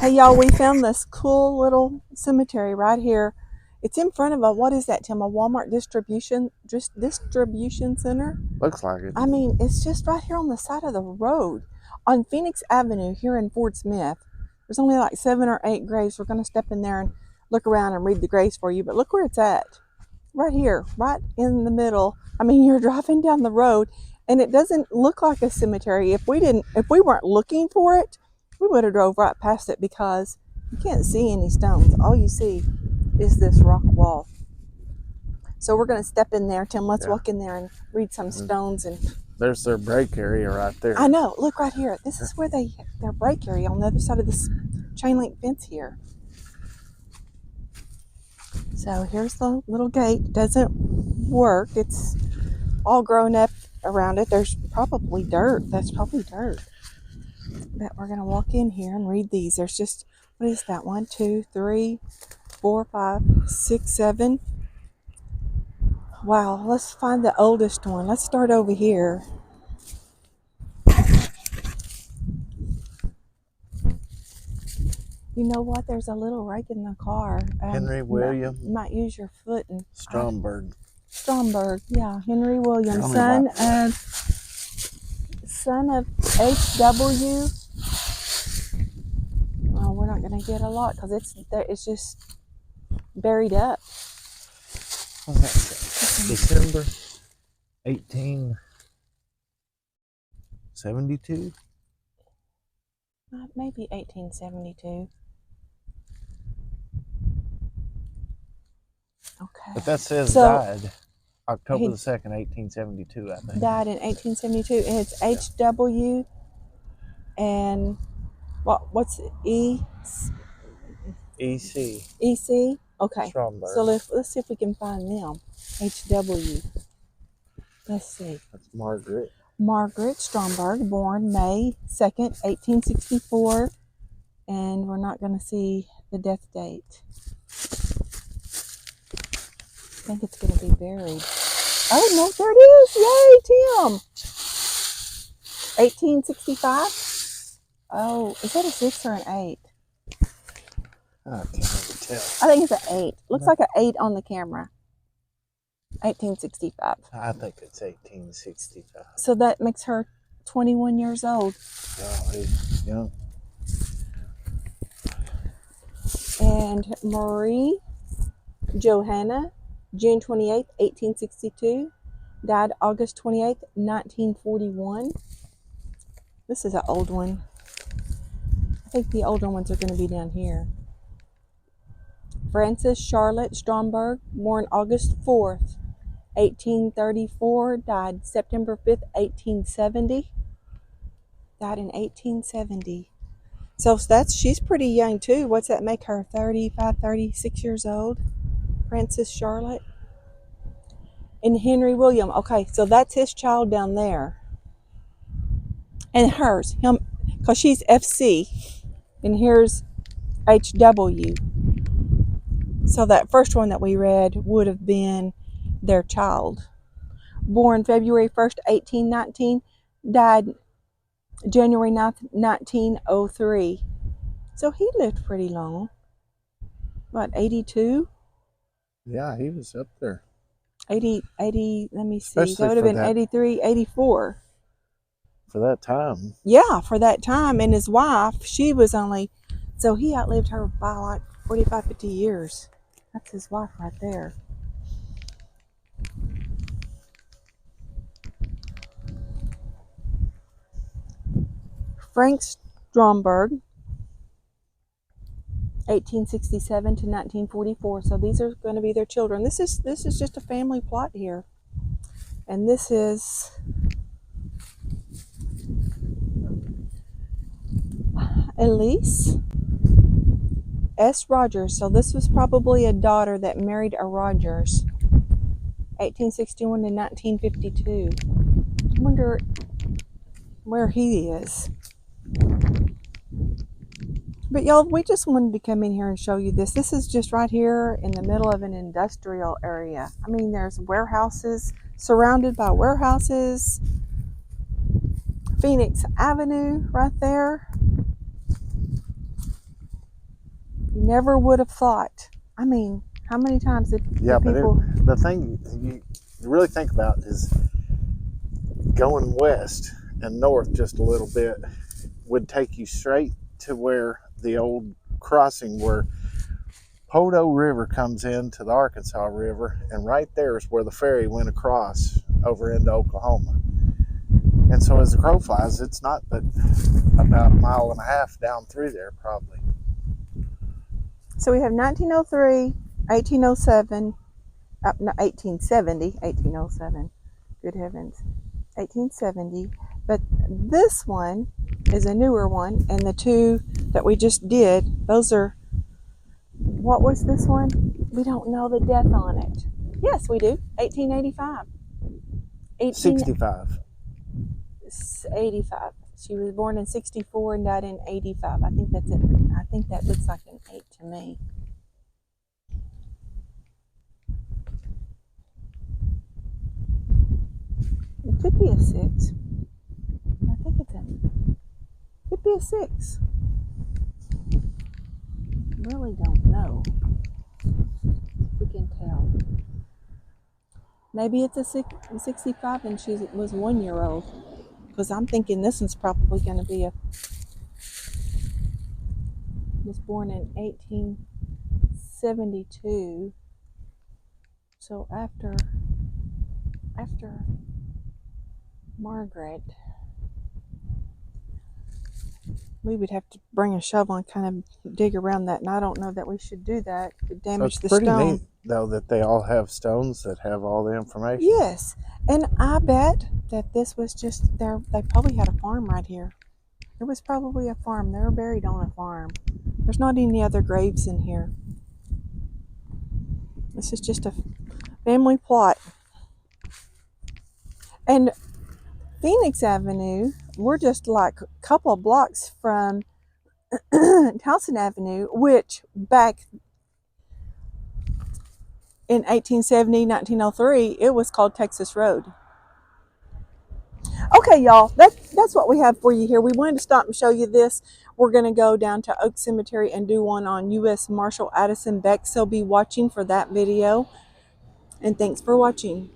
Hey y'all, we found this cool little cemetery right here. It's in front of what is that, Tim? A Walmart distribution center? Looks like it. I mean, it's just right here on the side of the road on Phoenix Avenue here in Fort Smith. There's only like 7 or 8 graves. We're going to step in there and look around and read the graves for you. But look where it's at. Right here, right in the middle. I mean, you're driving down the road and it doesn't look like a cemetery. If we weren't looking for it, we would have drove right past it because you can't see any stones. All you see is this rock wall. So we're going to step in there, Tim. Let's walk in there and read some stones. And there's their break area right there. I know. Look right here. This is where their break area on the other side of this chain link fence here. So here's the little gate. It doesn't work. It's all grown up around it. There's probably dirt. That's probably dirt. But we're going to walk in here and read these. There's just, what is that? 1, 2, 3, 4, 5, 6, 7. Wow, let's find the oldest one. Let's start over here. You know what? There's a little rake in the car. Henry William. You might use your foot and Stromberg. Stromberg, yeah. Henry William, son of H.W. Oh, we're not going to get a lot because it's just buried up. What's that say? December 1872? Maybe 1872. Okay. But that says died October the 2nd, 1872, I think. Died in 1872, and it's H.W. and what's E? E.C. E.C.? Okay. Stromberg. So let's see if we can find them. H.W. Let's see. That's Margaret. Margaret Stromberg, born May 2nd, 1864. And we're not going to see the death date. I think it's going to be buried. Oh, no, there it is. Yay, Tim. 1865? Oh, is that a 6 or an 8? I can't really tell. I think it's an 8. Looks like an 8 on the camera. 1865. I think it's 1865. So that makes her 21 years old. Oh, he's young. And Marie Johanna, June 28th, 1862. Died August 28th, 1941. This is an old one. I think the older ones are going to be down here. Frances Charlotte Stromberg, born August 4th, 1834. Died September 5th, 1870. Died in 1870. So she's pretty young too. What's that make her? 35, 36 years old? Frances Charlotte. And Henry William. Okay, so that's his child down there. And hers. Him, because she's FC. And here's HW. So that first one that we read would have been their child. Born February 1st, 1819. Died January 9th, 1903. So he lived pretty long. What, 82? Yeah, he was up there. 80, let me see. Especially that would have been 83, 84. For that time. Yeah, for that time. And his wife, she was only, so he outlived her by like 45, 50 years. That's his wife right there. Frank Stromberg, 1867 to 1944. So these are going to be their children. This is just a family plot here. And this is Elise S. Rogers. So this was probably a daughter that married a Rogers. 1861 to 1952. I wonder where he is. But y'all, we just wanted to come in here and show you this. This is just right here in the middle of an industrial area. I mean, there's warehouses, surrounded by warehouses. Phoenix Avenue right there. never would have thought. I mean, how many times did Yeah, but people... the thing you really think about is going west and north just a little bit would take you straight to where the old crossing where Podo River comes into the Arkansas River, and right there is where the ferry went across over into Oklahoma. And so as the crow flies, it's not but about a mile and a half down through there, probably. So we have 1903, 1807, no, 1870, 1807. Good heavens. 1870. But this one is a newer one, and the two that we just did, those are... What was this one? We don't know the death on it. Yes, we do. 1885. 65. 85. She was born in 64 and died in 85. I think that's it. I think that looks like an 8 to me. It could be a 6. I think it's a... Could be a 6. Really don't know. We can tell. Maybe it's a 65 and she was 1 year old. Because I'm thinking this one's probably going to be a... Was born in 1872. So after Margaret, we would have to bring a shovel and kind of dig around that, and I don't know that we should do that. It could damage So the it's pretty stone. neat, though, that they all have stones that have all the information. Yes, and I bet that this was just they probably had a farm right here. There was probably a farm. They were buried on a farm. There's not any other graves in here. This is just a family plot. And Phoenix Avenue, we're just like a couple of blocks from Towson Avenue, which back in 1870, 1903, it was called Texas Road. Okay, y'all, that's what we have for you here. We wanted to stop and show you this. We're going to go down to Oak Cemetery and do one on U.S. Marshal Addison Beck, so be watching for that video. And thanks for watching.